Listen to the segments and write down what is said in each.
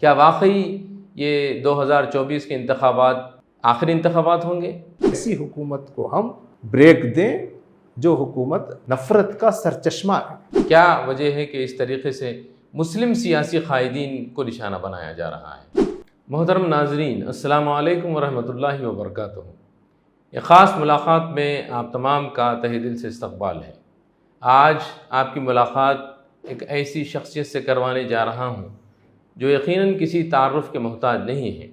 کیا واقعی یہ 2024 کے انتخابات آخری انتخابات ہوں گے؟ ایسی حکومت کو ہم بریک دیں جو حکومت نفرت کا سرچشمہ ہے۔ کیا وجہ ہے کہ اس طریقے سے مسلم سیاسی قائدین کو نشانہ بنایا جا رہا ہے؟ محترم ناظرین، السلام علیکم ورحمۃ اللہ وبرکاتہ۔ یہ خاص ملاقات میں آپ تمام کا تہہ دل سے استقبال ہے۔ آج آپ کی ملاقات ایک ایسی شخصیت سے کروانے جا رہا ہوں جو یقیناً کسی تعارف کے محتاج نہیں ہے۔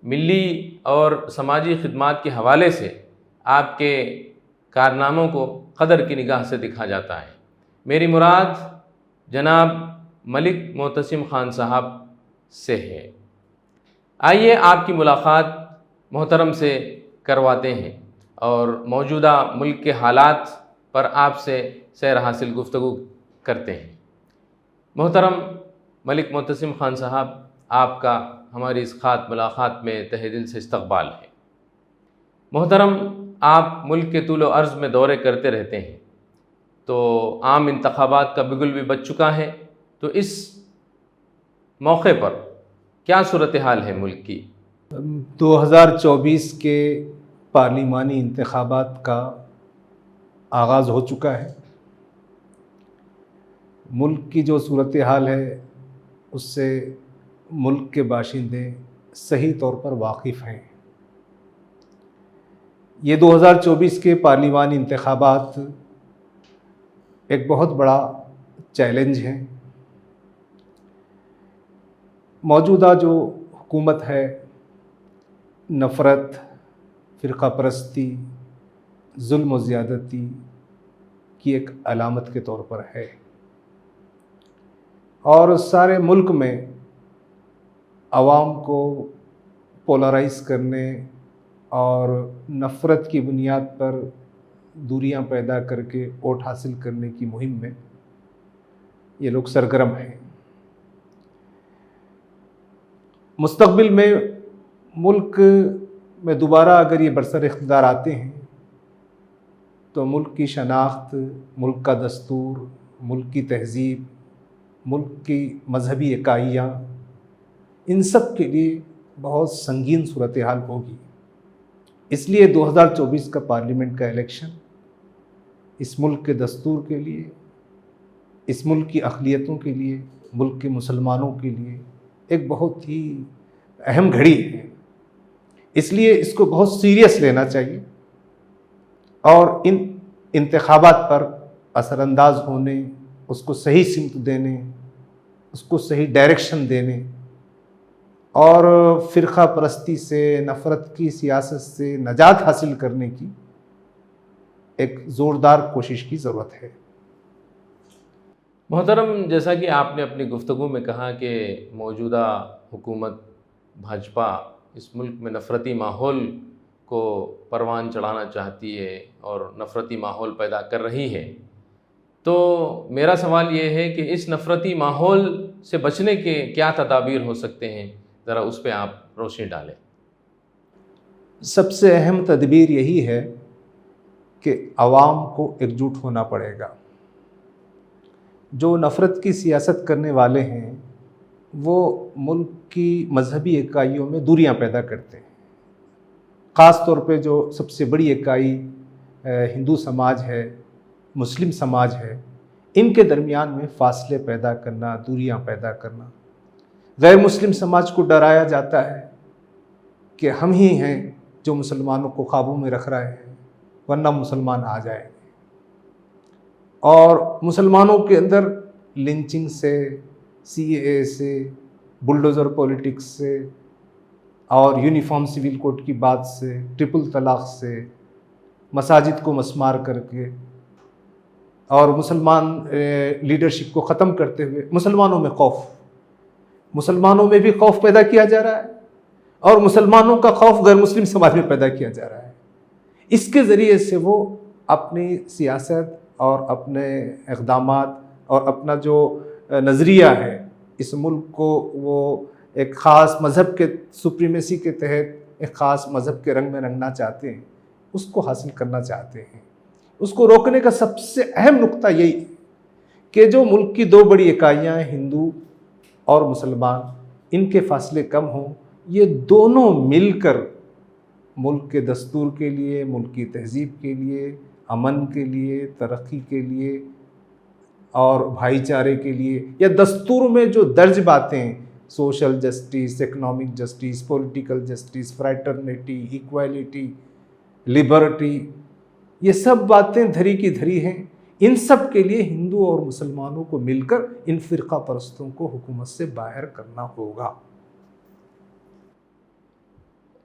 ملی اور سماجی خدمات کے حوالے سے آپ کے کارناموں کو قدر کی نگاہ سے دیکھا جاتا ہے۔ میری مراد جناب ملک معتصم خان صاحب سے ہے۔ آئیے آپ کی ملاقات محترم سے کرواتے ہیں اور موجودہ ملک کے حالات پر آپ سے سیر حاصل گفتگو کرتے ہیں۔ محترم ملک معتصم خان صاحب، آپ کا ہماری اس خاص ملاقات میں تہہ دل سے استقبال ہے۔ محترم، آپ ملک کے طول و عرض میں دورے کرتے رہتے ہیں، تو عام انتخابات کا بگل بھی بج چکا ہے، تو اس موقع پر کیا صورتحال ہے ملک کی؟ 2024 کے پارلیمانی انتخابات کا آغاز ہو چکا ہے۔ ملک کی جو صورتحال ہے اس سے ملک کے باشندے صحیح طور پر واقف ہیں۔ یہ 2024 کے پارلیمانی انتخابات ایک بہت بڑا چیلنج ہیں۔ موجودہ جو حکومت ہے نفرت، فرقہ پرستی، ظلم و زیادتی کی ایک علامت کے طور پر ہے، اور سارے ملک میں عوام کو پولرائز کرنے اور نفرت کی بنیاد پر دوریاں پیدا کر کے ووٹ حاصل کرنے کی مہم میں یہ لوگ سرگرم ہیں۔ مستقبل میں ملک میں دوبارہ اگر یہ برسر اقتدار آتے ہیں تو ملک کی شناخت، ملک کا دستور، ملک کی تہذیب، ملک کی مذہبی اکائیاں، ان سب کے لیے بہت سنگین صورتحال ہوگی۔ اس لیے 2024 کا پارلیمنٹ کا الیکشن اس ملک کے دستور کے لیے، اس ملک کی اقلیتوں کے لیے، ملک کے مسلمانوں کے لیے ایک بہت ہی اہم گھڑی ہے۔ اس لیے اس کو بہت سیریس لینا چاہیے اور ان انتخابات پر اثر انداز ہونے، اس کو صحیح سمت دینے، اس کو صحیح ڈائریکشن دینے اور فرقہ پرستی سے، نفرت کی سیاست سے نجات حاصل کرنے کی ایک زوردار کوشش کی ضرورت ہے۔ محترم، جیسا کہ آپ نے اپنی گفتگو میں کہا کہ موجودہ حکومت بھاجپا اس ملک میں نفرتی ماحول کو پروان چڑھانا چاہتی ہے اور نفرتی ماحول پیدا کر رہی ہے، تو میرا سوال یہ ہے کہ اس نفرتی ماحول سے بچنے کے کیا تدابیر ہو سکتے ہیں؟ ذرا اس پہ آپ روشنی ڈالیں۔ سب سے اہم تدبیر یہی ہے کہ عوام کو ایک جٹ ہونا پڑے گا۔ جو نفرت کی سیاست کرنے والے ہیں وہ ملک کی مذہبی اکائیوں میں دوریاں پیدا کرتے ہیں۔ خاص طور پہ جو سب سے بڑی اکائی ہندو سماج ہے، مسلم سماج ہے، ان کے درمیان میں فاصلے پیدا کرنا، دوریاں پیدا کرنا۔ غیر مسلم سماج کو ڈرایا جاتا ہے کہ ہم ہی ہیں جو مسلمانوں کو قابو میں رکھ رہے ہیں، ورنہ مسلمان آ جائیں گے۔ اور مسلمانوں کے اندر لنچنگ سے، سی اے اے سے، بلڈوزر پولیٹکس سے اور یونیفارم سول کوڈ کی بات سے، ٹرپل طلاق سے، مساجد کو مسمار کر کے اور مسلمان لیڈرشپ کو ختم کرتے ہوئے مسلمانوں میں خوف، مسلمانوں میں بھی خوف پیدا کیا جا رہا ہے اور مسلمانوں کا خوف غیر مسلم سماج میں پیدا کیا جا رہا ہے۔ اس کے ذریعے سے وہ اپنی سیاست اور اپنے اقدامات اور اپنا جو نظریہ ہے اس ملک کو وہ ایک خاص مذہب کے سپریمیسی کے تحت ایک خاص مذہب کے رنگ میں رنگنا چاہتے ہیں، اس کو حاصل کرنا چاہتے ہیں۔ اس کو روکنے کا سب سے اہم نقطہ یہی ہے کہ جو ملک کی دو بڑی اکائیاں ہیں، ہندو اور مسلمان، ان کے فاصلے کم ہوں، یہ دونوں مل کر ملک کے دستور کے لیے، ملک کی تہذیب کے لیے، امن کے لیے، ترقی کے لیے اور بھائی چارے کے لیے، یا دستور میں جو درج باتیں social justice, economic justice, political justice, fraternity, equality, Liberty, یہ سب باتیں دھری کی دھری ہیں، ان سب کے لیے ہندو اور مسلمانوں کو مل کر ان فرقہ پرستوں کو حکومت سے باہر کرنا ہوگا۔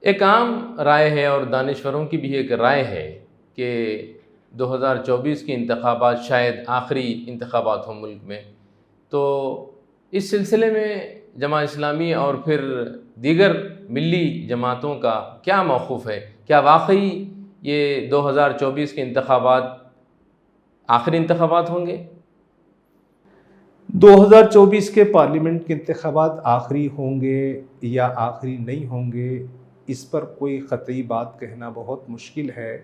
ایک عام رائے ہے اور دانشوروں کی بھی ایک رائے ہے کہ 2024 کے انتخابات شاید آخری انتخابات ہوں ملک میں، تو اس سلسلے میں جماعت اسلامی اور پھر دیگر ملی جماعتوں کا کیا موقف ہے؟ کیا واقعی یہ 2024 کے انتخابات آخری انتخابات ہوں گے؟ 2024 کے پارلیمنٹ کے انتخابات آخری ہوں گے یا آخری نہیں ہوں گے، اس پر کوئی قطعی بات کہنا بہت مشکل ہے،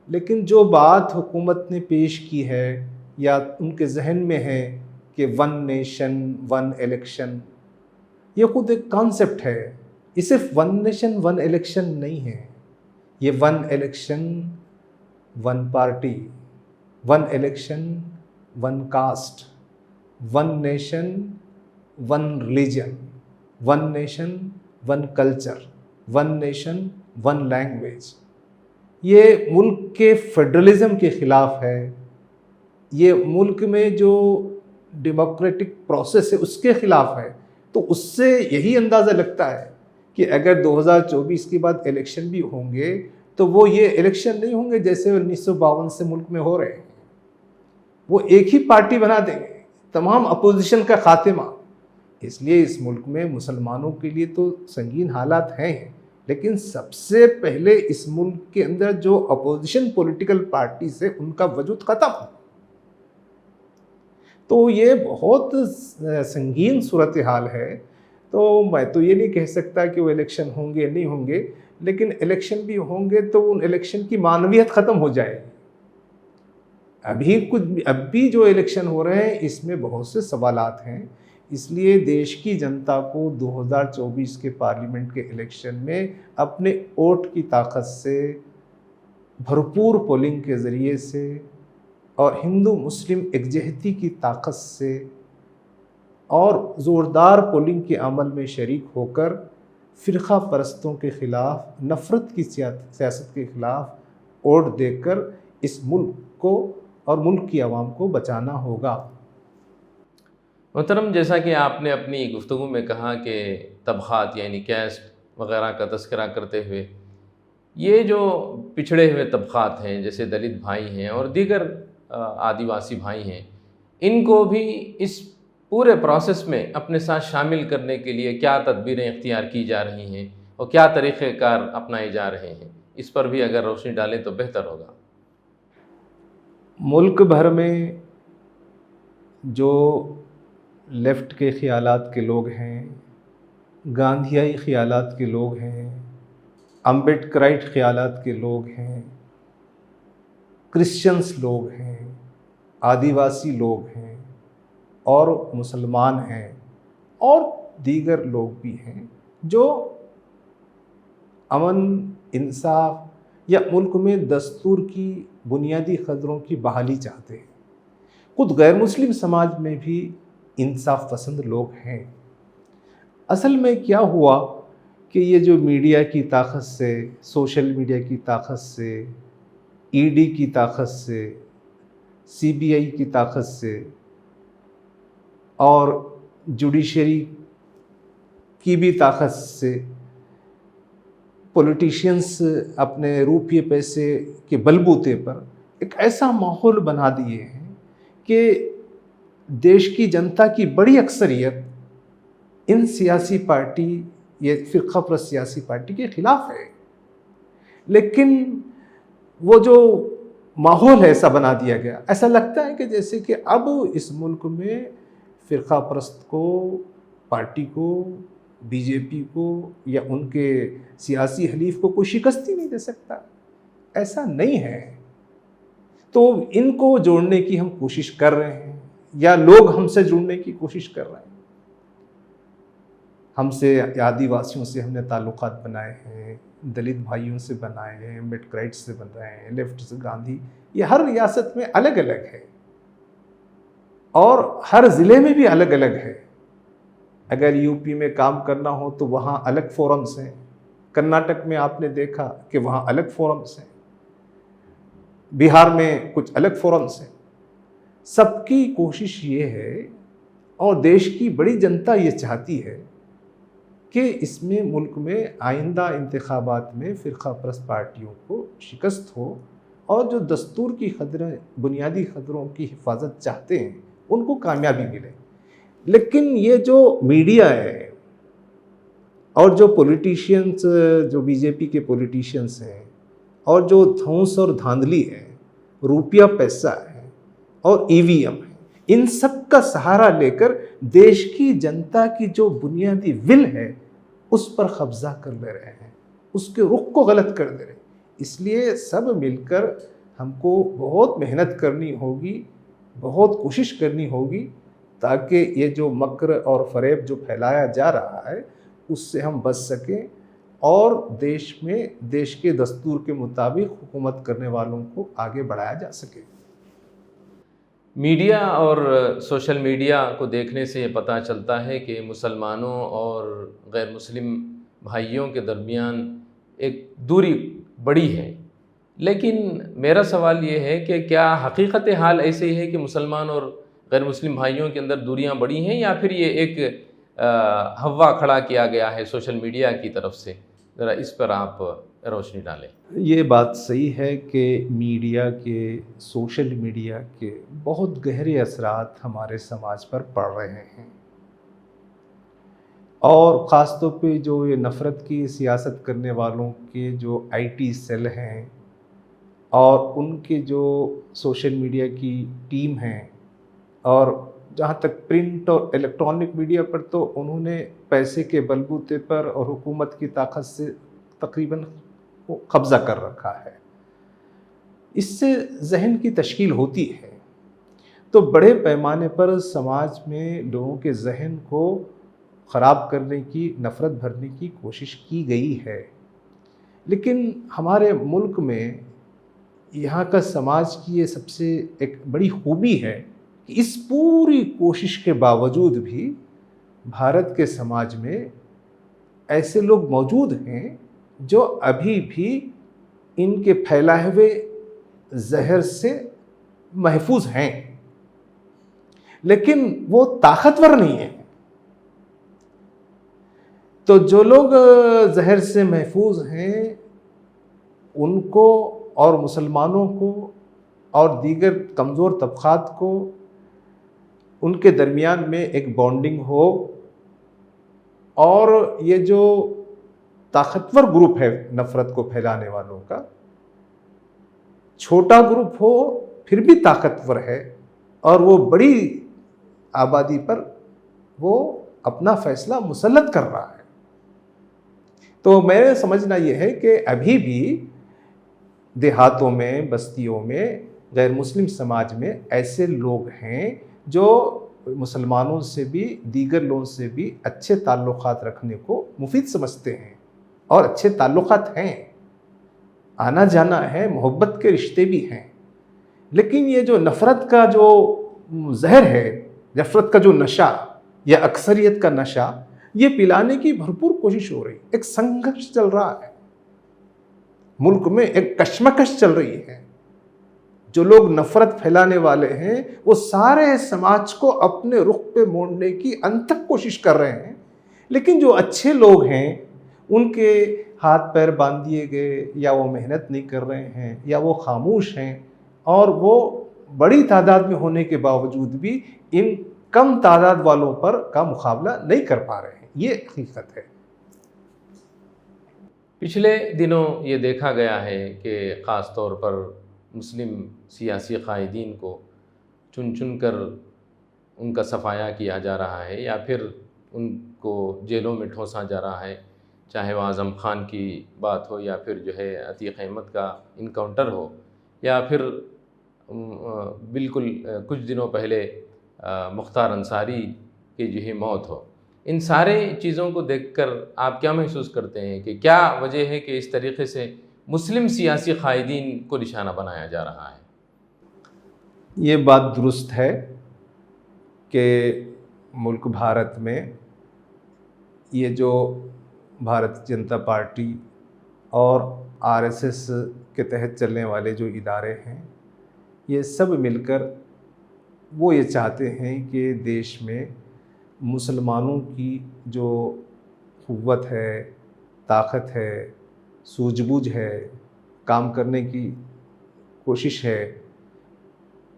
لیکن جو بات حکومت نے پیش کی ہے یا ان کے ذہن میں ہے کہ 1 نیشن 1 الیکشن، یہ خود ایک کانسیپٹ ہے۔ یہ صرف 1 نیشن 1 الیکشن نہیں ہے، یہ 1 election 1 party, 1 election 1 cost, 1 nation 1 religion, 1 nation 1 culture, 1 nation 1 language. یہ ملک کے فیڈرلزم کے خلاف ہے، یہ ملک میں جو ڈیموکریٹک پروسیس ہے اس کے خلاف ہے۔ تو اس سے یہی اندازہ لگتا ہے کہ اگر 2024 کے بعد الیکشن بھی ہوں گے تو وہ یہ الیکشن نہیں ہوں گے جیسے 1952 سے ملک میں ہو رہے ہیں، وہ ایک ہی پارٹی بنا دیں گے، تمام اپوزیشن کا خاتمہ۔ اس لیے اس ملک میں مسلمانوں کے لیے تو سنگین حالات ہیں، لیکن سب سے پہلے اس ملک کے اندر جو اپوزیشن پولیٹیکل پارٹیز ہے ان کا وجود ختم ہو۔ تو یہ بہت سنگین صورتحال ہے۔ تو میں تو یہ نہیں کہہ سکتا کہ وہ الیکشن ہوں گے نہیں ہوں گے، لیکن الیکشن بھی ہوں گے تو ان الیکشن کی معنویت ختم ہو جائے گی۔ اب بھی جو الیکشن ہو رہے ہیں اس میں بہت سے سوالات ہیں، اس لیے دیش کی جنتا کو 2024 کے پارلیمنٹ کے الیکشن میں اپنے ووٹ کی طاقت سے، بھرپور پولنگ کے ذریعے سے اور ہندو مسلم یکجہتی کی طاقت سے اور زوردار پولنگ کے عمل میں شریک ہو کر فرقہ پرستوں کے خلاف، نفرت کی سیاست کے خلاف ووٹ دے کر اس ملک کو اور ملک کی عوام کو بچانا ہوگا۔ محترم، جیسا کہ آپ نے اپنی گفتگو میں کہا کہ طبقات یعنی کیسٹ وغیرہ کا تذکرہ کرتے ہوئے یہ جو پچھڑے ہوئے طبقات ہیں جیسے دلت بھائی ہیں اور دیگر آدیواسی بھائی ہیں، ان کو بھی اس پورے پروسیس میں اپنے ساتھ شامل کرنے کے لیے کیا تدبیریں اختیار کی جا رہی ہیں اور کیا طریقہ کار اپنائے جا رہے ہیں، اس پر بھی اگر روشنی ڈالیں تو بہتر ہوگا۔ ملک بھر میں جو لیفٹ کے خیالات کے لوگ ہیں، گاندھیائی خیالات کے لوگ ہیں، امبیڈکرائٹ خیالات کے لوگ ہیں، کرسچنس لوگ ہیں، آدیواسی لوگ ہیں اور مسلمان ہیں اور دیگر لوگ بھی ہیں جو امن، انصاف یا ملک میں دستور کی بنیادی قدروں کی بحالی چاہتے ہیں۔ خود غیر مسلم سماج میں بھی انصاف پسند لوگ ہیں۔ اصل میں کیا ہوا کہ یہ جو میڈیا کی طاقت سے، سوشل میڈیا کی طاقت سے، ای ڈی کی طاقت سے، سی بی آئی کی طاقت سے اور جوڈیشری کی بھی طاقت سے پولیٹیشینز اپنے روپیے پیسے کے بلبوتے پر ایک ایسا ماحول بنا دیے ہیں کہ دیش کی جنتا کی بڑی اکثریت ان سیاسی پارٹی، یہ فرقہ پرست سیاسی پارٹی کے خلاف ہے، لیکن وہ جو ماحول ایسا بنا دیا گیا، ایسا لگتا ہے کہ جیسے کہ اب اس ملک میں فرقہ پرست کو، پارٹی کو، بی جے پی کو یا ان کے سیاسی حلیف کو کوئی شکست ہی نہیں دے سکتا۔ ایسا نہیں ہے۔ تو ان کو جوڑنے کی ہم کوشش کر رہے ہیں یا لوگ ہم سے جڑنے کی کوشش کر رہے ہیں۔ ہم سے آدی واسیوں سے ہم نے تعلقات بنائے ہیں، دلت بھائیوں سے بنائے ہیں، مڈ رائٹ سے بنائے ہیں، لیفٹ سے گاندھی، یہ ہر ریاست میں الگ الگ ہے اور ہر ضلع میں بھی الگ الگ ہے۔ اگر یو پی میں کام کرنا ہو تو وہاں الگ فورمز ہیں، کرناٹک میں آپ نے دیکھا کہ وہاں الگ فورمز ہیں، بہار میں کچھ الگ فورمز ہیں۔ سب کی کوشش یہ ہے اور دیش کی بڑی جنتا یہ چاہتی ہے کہ اس میں ملک میں آئندہ انتخابات میں فرقہ پرست پارٹیوں کو شکست ہو اور جو دستور کی قدریں، بنیادی قدروں کی حفاظت چاہتے ہیں ان کو کامیابی ملے۔ لیکن یہ جو میڈیا ہے اور جو پولیٹیشینز، جو بی جے پی کے پولیٹیشینز ہیں اور جو دھونس اور دھاندلی ہے، روپیہ پیسہ ہے اور ای وی ایم ہے، ان سب کا سہارا لے کر دیش کی جنتا کی جو بنیادی ول ہے اس پر قبضہ کر لے رہے ہیں، اس کے رخ کو غلط کر دے رہے ہیں۔ اس لیے سب مل کر ہم کو بہت محنت کرنی ہوگی، بہت کوشش کرنی ہوگی تاکہ یہ جو مکر اور فریب جو پھیلایا جا رہا ہے اس سے ہم بچ سکیں اور دیش میں دیش کے دستور کے مطابق حکومت کرنے والوں کو آگے بڑھایا جا سکے۔ میڈیا اور سوشل میڈیا کو دیکھنے سے یہ پتہ چلتا ہے کہ مسلمانوں اور غیر مسلم بھائیوں کے درمیان ایک دوری بڑی ہے، لیکن میرا سوال یہ ہے کہ کیا حقیقت حال ایسے ہی ہے کہ مسلمان اور غیر مسلم بھائیوں کے اندر دوریاں بڑی ہیں، یا پھر یہ ایک ہوا کھڑا کیا گیا ہے سوشل میڈیا کی طرف سے؟ ذرا اس پر آپ روشنی ڈالیں۔ یہ بات صحیح ہے کہ میڈیا کے، سوشل میڈیا کے بہت گہرے اثرات ہمارے سماج پر پڑ رہے ہیں، اور خاص طور پہ جو یہ نفرت کی سیاست کرنے والوں کے جو آئی ٹی سیل ہیں اور ان کے جو سوشل میڈیا کی ٹیم ہیں، اور جہاں تک پرنٹ اور الیکٹرانک میڈیا پر تو انہوں نے پیسے کے بلبوتے پر اور حکومت کی طاقت سے تقریباً قبضہ کر رکھا ہے۔ اس سے ذہن کی تشکیل ہوتی ہے تو بڑے پیمانے پر سماج میں لوگوں کے ذہن کو خراب کرنے کی، نفرت بھرنے کی کوشش کی گئی ہے۔ لیکن ہمارے ملک میں یہاں کا سماج کی یہ سب سے ایک بڑی خوبی ہے کہ اس پوری کوشش کے باوجود بھی بھارت کے سماج میں ایسے لوگ موجود ہیں جو ابھی بھی ان کے پھیلائے ہوئے زہر سے محفوظ ہیں، لیکن وہ طاقتور نہیں ہیں۔ تو جو لوگ زہر سے محفوظ ہیں ان کو اور مسلمانوں کو اور دیگر کمزور طبقات کو ان کے درمیان میں ایک بانڈنگ ہو، اور یہ جو طاقتور گروپ ہے نفرت کو پھیلانے والوں کا، چھوٹا گروپ ہو پھر بھی طاقتور ہے اور وہ بڑی آبادی پر وہ اپنا فیصلہ مسلط کر رہا ہے۔ تو میرے سمجھنا یہ ہے کہ ابھی بھی دیہاتوں میں، بستیوں میں، غیر مسلم سماج میں ایسے لوگ ہیں جو مسلمانوں سے بھی، دیگر لوگوں سے بھی اچھے تعلقات رکھنے کو مفید سمجھتے ہیں، اور اچھے تعلقات ہیں، آنا جانا ہے، محبت کے رشتے بھی ہیں۔ لیکن یہ جو نفرت کا جو زہر ہے، نفرت کا جو نشہ یا اکثریت کا نشہ، یہ پلانے کی بھرپور کوشش ہو رہی ہے۔ ایک سنگھرش چل رہا ہے ملک میں، ایک کشمکش چل رہی ہے۔ جو لوگ نفرت پھیلانے والے ہیں وہ سارے سماج کو اپنے رخ پہ موڑنے کی انتھک کوشش کر رہے ہیں، لیکن جو اچھے لوگ ہیں ان کے ہاتھ پیر باندھ دیے گئے، یا وہ محنت نہیں کر رہے ہیں، یا وہ خاموش ہیں، اور وہ بڑی تعداد میں ہونے کے باوجود بھی ان کم تعداد والوں پر کا مقابلہ نہیں کر پا رہے ہیں۔ یہ حقیقت ہے۔ پچھلے دنوں یہ دیکھا گیا ہے کہ خاص طور پر مسلم سیاسی قائدین کو چن چن کر ان کا صفایا کیا جا رہا ہے، یا پھر ان کو جیلوں میں ٹھونسا جا رہا ہے، چاہے وہ اعظم خان کی بات ہو، یا پھر جو ہے عتیق احمد کا انکاؤنٹر ہو، یا پھر بالکل کچھ دنوں پہلے مختار انصاری کی جو ہے موت ہو۔ ان سارے چیزوں کو دیکھ کر آپ کیا محسوس کرتے ہیں کہ کیا وجہ ہے کہ اس طریقے سے مسلم سیاسی قائدین کو نشانہ بنایا جا رہا ہے؟ یہ بات درست ہے کہ ملک بھارت میں یہ جو بھارت جنتا پارٹی اور RSS کے تحت چلنے والے جو ادارے ہیں، یہ سب مل کر وہ یہ چاہتے ہیں کہ دیش میں مسلمانوں کی جو قوت ہے، طاقت ہے، سوجھ بوجھ ہے، کام کرنے کی کوشش ہے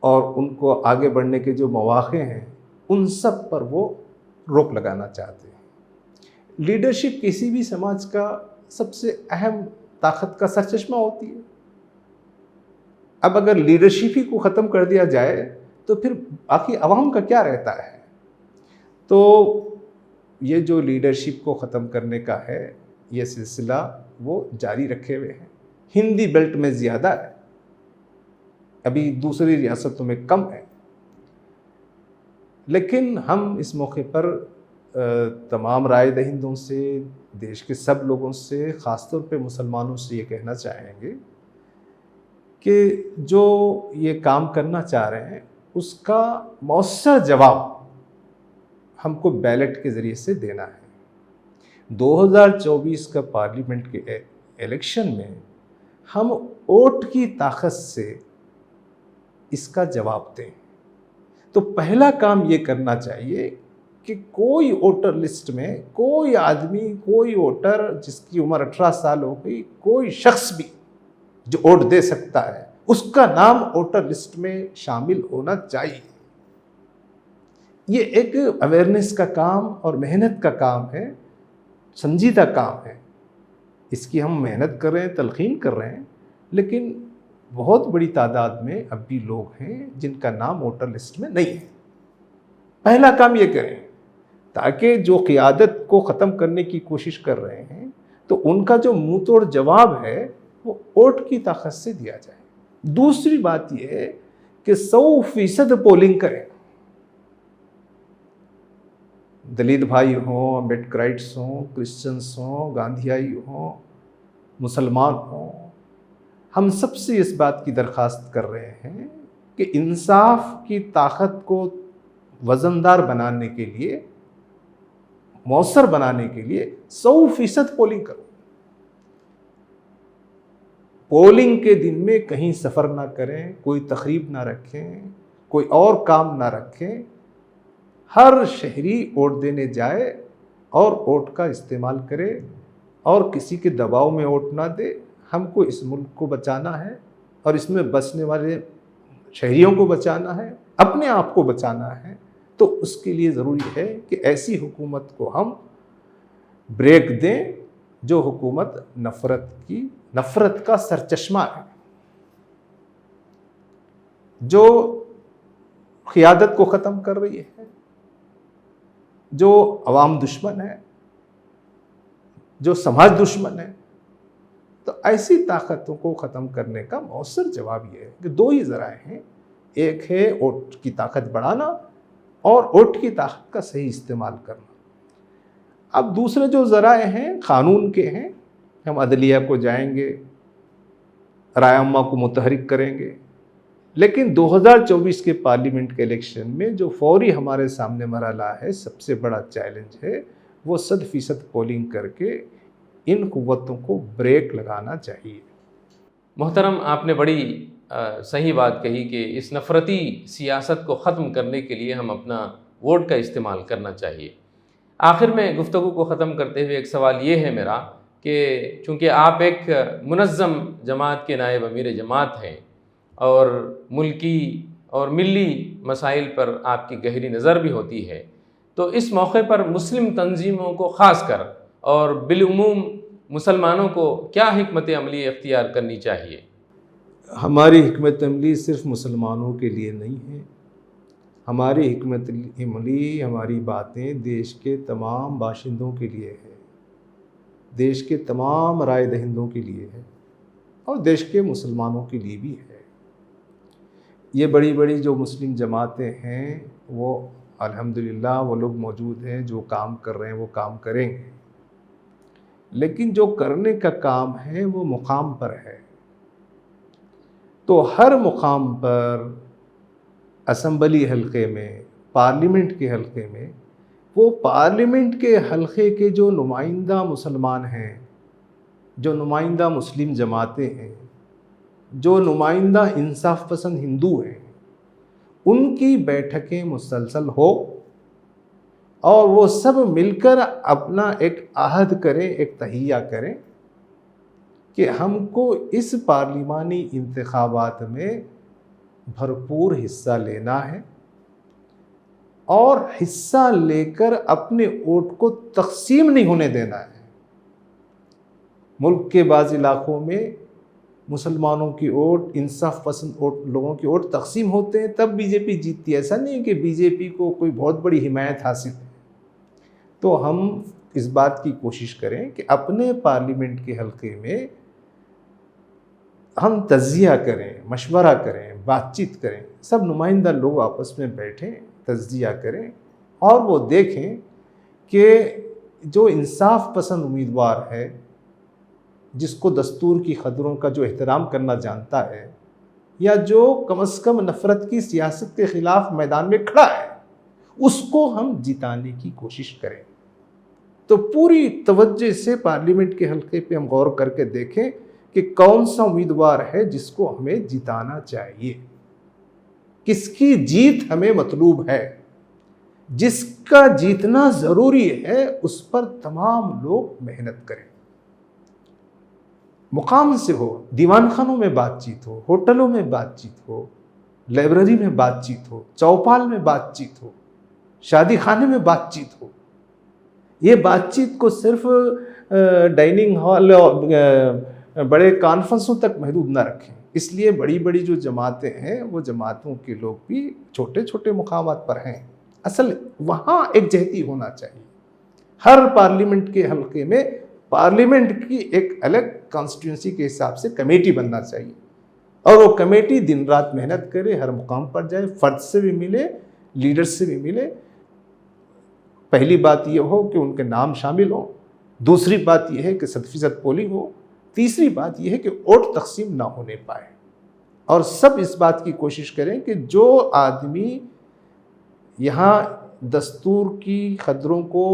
اور ان کو آگے بڑھنے کے جو مواقع ہیں، ان سب پر وہ روک لگانا چاہتے ہیں۔ لیڈرشپ کسی بھی سماج کا سب سے اہم طاقت کا سرچشمہ ہوتی ہے۔ اب اگر لیڈرشپ ہی کو ختم کر دیا جائے تو پھر باقی عوام کا کیا رہتا ہے؟ تو یہ جو لیڈرشپ کو ختم کرنے کا ہے، یہ سلسلہ وہ جاری رکھے ہوئے ہیں۔ ہندی بیلٹ میں زیادہ ہے، ابھی دوسری ریاستوں میں کم ہے، لیکن ہم اس موقع پر تمام رائے دہندوں سے، دیش کے سب لوگوں سے، خاص طور پہ مسلمانوں سے یہ کہنا چاہیں گے کہ جو یہ کام کرنا چاہ رہے ہیں اس کا مؤثر جواب ہم کو بیلٹ کے ذریعے سے دینا ہے۔ 2024 کا پارلیمنٹ کے الیکشن میں ہم ووٹ کی طاقت سے اس کا جواب دیں۔ تو پہلا کام یہ کرنا چاہیے کہ کوئی ووٹر لسٹ میں کوئی آدمی، کوئی ووٹر جس کی عمر 18 سال ہو گئی، کوئی شخص بھی جو ووٹ دے سکتا ہے، اس کا نام ووٹر لسٹ میں شامل ہونا چاہیے۔ یہ ایک اویئرنیس کا کام اور محنت کا کام ہے، سنجیدہ کام ہے۔ اس کی ہم محنت کر رہے ہیں، تلقین کر رہے ہیں، لیکن بہت بڑی تعداد میں اب بھی لوگ ہیں جن کا نام ووٹر لسٹ میں نہیں ہے۔ پہلا کام یہ کریں تاکہ جو قیادت کو ختم کرنے کی کوشش کر رہے ہیں تو ان کا جو منہ توڑ جواب ہے وہ ووٹ کی طاقت سے دیا جائے۔ دوسری بات یہ ہے کہ 100% پولنگ کریں۔ دلت بھائی ہوں، امبیڈکرائٹس ہوں، کرسچنس ہوں، گاندھیائی ہوں، مسلمان ہوں، ہم سب سے اس بات کی درخواست کر رہے ہیں کہ انصاف کی طاقت کو وزندار بنانے کے لیے، مؤثر بنانے کے لیے 100% پولنگ کرو۔ پولنگ کے دن میں کہیں سفر نہ کریں، کوئی تقریب نہ رکھیں، کوئی اور کام نہ رکھیں۔ ہر شہری ووٹ دینے جائے اور ووٹ کا استعمال کرے اور کسی کے دباؤ میں ووٹ نہ دے۔ ہم کو اس ملک کو بچانا ہے اور اس میں بسنے والے شہریوں کو بچانا ہے، اپنے آپ کو بچانا ہے۔ تو اس کے لیے ضروری ہے کہ ایسی حکومت کو ہم بریک دیں جو حکومت نفرت کا سرچشمہ ہے، جو قیادت کو ختم کر رہی ہے، جو عوام دشمن ہے، جو سماج دشمن ہے۔ تو ایسی طاقتوں کو ختم کرنے کا مؤثر جواب یہ ہے کہ دو ہی ذرائع ہیں، ایک ہے ووٹ کی طاقت بڑھانا اور ووٹ کی طاقت کا صحیح استعمال کرنا۔ اب دوسرے جو ذرائع ہیں قانون کے ہیں، ہم عدلیہ کو جائیں گے، رائے عامہ کو متحرک کریں گے، لیکن 2024 کے پارلیمنٹ کے الیکشن میں جو فوری ہمارے سامنے مرحلہ ہے، سب سے بڑا چیلنج ہے، وہ 100% پولنگ کر کے ان قوتوں کو بریک لگانا چاہیے۔ محترم، آپ نے بڑی صحیح بات کہی کہ اس نفرتی سیاست کو ختم کرنے کے لیے ہم اپنا ووٹ کا استعمال کرنا چاہیے۔ آخر میں گفتگو کو ختم کرتے ہوئے ایک سوال یہ ہے میرا کہ چونکہ آپ ایک منظم جماعت کے نائب امیر جماعت ہیں اور ملکی اور ملی مسائل پر آپ کی گہری نظر بھی ہوتی ہے، تو اس موقع پر مسلم تنظیموں کو خاص کر اور بالعموم مسلمانوں کو کیا حکمت عملی اختیار کرنی چاہیے؟ ہماری حکمت عملی صرف مسلمانوں کے لیے نہیں ہے، ہماری حکمت عملی، ہماری باتیں دیش کے تمام باشندوں کے لیے ہے، دیش کے تمام رائے دہندوں کے لیے ہے اور دیش کے مسلمانوں کے لیے بھی ہے۔ یہ بڑی بڑی جو مسلم جماعتیں ہیں وہ الحمدللہ وہ لوگ موجود ہیں جو کام کر رہے ہیں، وہ کام کریں گے، لیکن جو کرنے کا کام ہے وہ مقام پر ہے۔ تو ہر مقام پر اسمبلی حلقے میں، پارلیمنٹ کے حلقے میں، وہ پارلیمنٹ کے حلقے کے جو نمائندہ مسلمان ہیں، جو نمائندہ مسلم جماعتیں ہیں، جو نمائندہ انصاف پسند ہندو ہیں، ان کی بیٹھکیں مسلسل ہو اور وہ سب مل کر اپنا ایک عہد کریں، ایک تہیہ کریں کہ ہم کو اس پارلیمانی انتخابات میں بھرپور حصہ لینا ہے اور حصہ لے کر اپنے ووٹ کو تقسیم نہیں ہونے دینا ہے۔ ملک کے بعض علاقوں میں مسلمانوں کی ووٹ، انصاف پسند ووٹ، لوگوں کی ووٹ تقسیم ہوتے ہیں تب بی جے پی جیتتی ہے۔ ایسا نہیں کہ بی جے پی کو کوئی بہت بڑی حمایت حاصل ہے۔ تو ہم اس بات کی کوشش کریں کہ اپنے پارلیمنٹ کے حلقے میں ہم تجزیہ کریں، مشورہ کریں، بات چیت کریں، سب نمائندہ لوگ آپس میں بیٹھیں، تجزیہ کریں اور وہ دیکھیں کہ جو انصاف پسند امیدوار ہے، جس کو دستور کی قدروں کا جو احترام کرنا جانتا ہے، یا جو کم از کم نفرت کی سیاست کے خلاف میدان میں کھڑا ہے، اس کو ہم جتانے کی کوشش کریں۔ تو پوری توجہ سے پارلیمنٹ کے حلقے پہ ہم غور کر کے دیکھیں کہ کون سا امیدوار ہے جس کو ہمیں جتانا چاہیے، کس کی جیت ہمیں مطلوب ہے، جس کا جیتنا ضروری ہے، اس پر تمام لوگ محنت کریں۔ مقام سے ہو، دیوان خانوں میں بات چیت ہو، ہوٹلوں میں بات چیت ہو، لائبریری میں بات چیت ہو، چوپال میں بات چیت ہو، شادی خانے میں بات چیت ہو۔ یہ بات چیت کو صرف ڈائننگ ہال اور بڑے کانفرنسوں تک محدود نہ رکھیں۔ اس لیے بڑی بڑی جو جماعتیں ہیں، وہ جماعتوں کے لوگ بھی چھوٹے چھوٹے مقامات پر ہیں۔ اصل وہاں ایک جہتی ہونا چاہیے۔ ہر پارلیمنٹ کے حلقے میں پارلیمنٹ کی ایک الگ کانسٹیٹوئنسی کے حساب سے کمیٹی بننا چاہیے، اور وہ کمیٹی دن رات محنت کرے، ہر مقام پر جائے، فرد سے بھی ملے، لیڈر سے بھی ملے۔ پہلی بات یہ ہو کہ ان کے نام شامل ہوں، دوسری بات یہ ہے کہ 100% پولنگ ہو، تیسری بات یہ ہے کہ ووٹ تقسیم نہ ہونے پائے، اور سب اس بات کی کوشش کریں کہ جو آدمی یہاں دستور کی قدروں کو،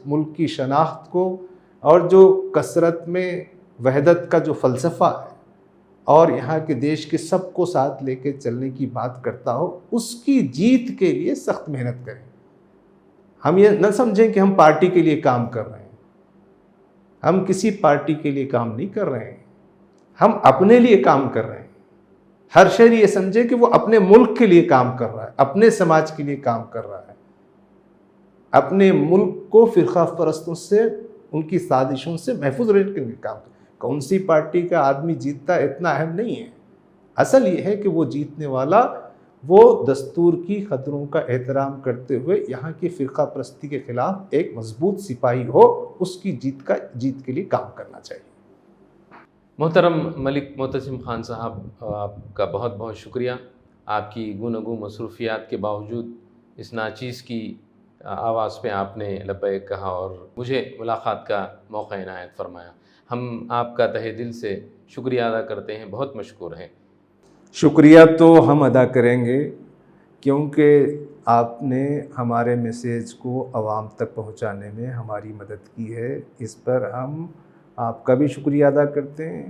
ملک کی شناخت کو، اور جو کثرت میں وحدت کا جو فلسفہ ہے اور یہاں کے دیش کے سب کو ساتھ لے کے چلنے کی بات کرتا ہو، اس کی جیت کے لیے سخت محنت کریں۔ ہم یہ نہ سمجھیں کہ ہم پارٹی کے لیے کام کر رہے ہیں، ہم کسی پارٹی کے لیے کام نہیں کر رہے ہیں، ہم اپنے لیے کام کر رہے ہیں۔ ہر شہری یہ سمجھے کہ وہ اپنے ملک کے لیے کام کر رہا ہے، اپنے سماج کے لیے کام کر رہا ہے، اپنے ملک کو فرقہ پرستوں سے، ان کی سازشوں سے محفوظ رہنے کے لیے کام کر رہا ہے۔ کون سی پارٹی کا آدمی جیتتا اتنا اہم نہیں ہے، اصل یہ ہے کہ وہ جیتنے والا وہ دستور کی قدروں کا احترام کرتے ہوئے یہاں کی فرقہ پرستی کے خلاف ایک مضبوط سپاہی ہو، اس کی جیت کے لیے کام کرنا چاہیے۔ محترم ملک معتصم خان صاحب، آپ کا بہت بہت شکریہ۔ آپ کی گوناگوں مصروفیات کے باوجود اس ناچیز کی آواز پہ آپ نے لبیک کہا اور مجھے ملاقات کا موقع عنایت فرمایا۔ ہم آپ کا تہہ دل سے شکریہ ادا کرتے ہیں، بہت مشکور ہیں۔ شکریہ تو ہم ادا کریں گے، کیونکہ آپ نے ہمارے میسیج کو عوام تک پہنچانے میں ہماری مدد کی ہے۔ اس پر ہم آپ کا بھی شکریہ ادا کرتے ہیں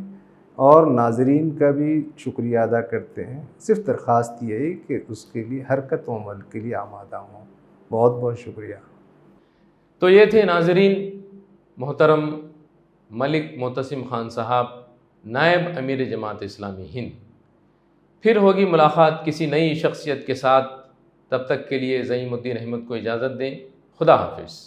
اور ناظرین کا بھی شکریہ ادا کرتے ہیں۔ صرف درخواست یہ ہے کہ اس کے لیے حرکت و عمل کے لیے آمادہ ہوں۔ بہت بہت شکریہ۔ تو یہ تھے ناظرین محترم ملک معتصم خان صاحب، نائب امیر جماعت اسلامی ہند۔ پھر ہوگی ملاقات کسی نئی شخصیت کے ساتھ، تب تک کے لیے زعیم الدین احمد کو اجازت دیں۔ خدا حافظ۔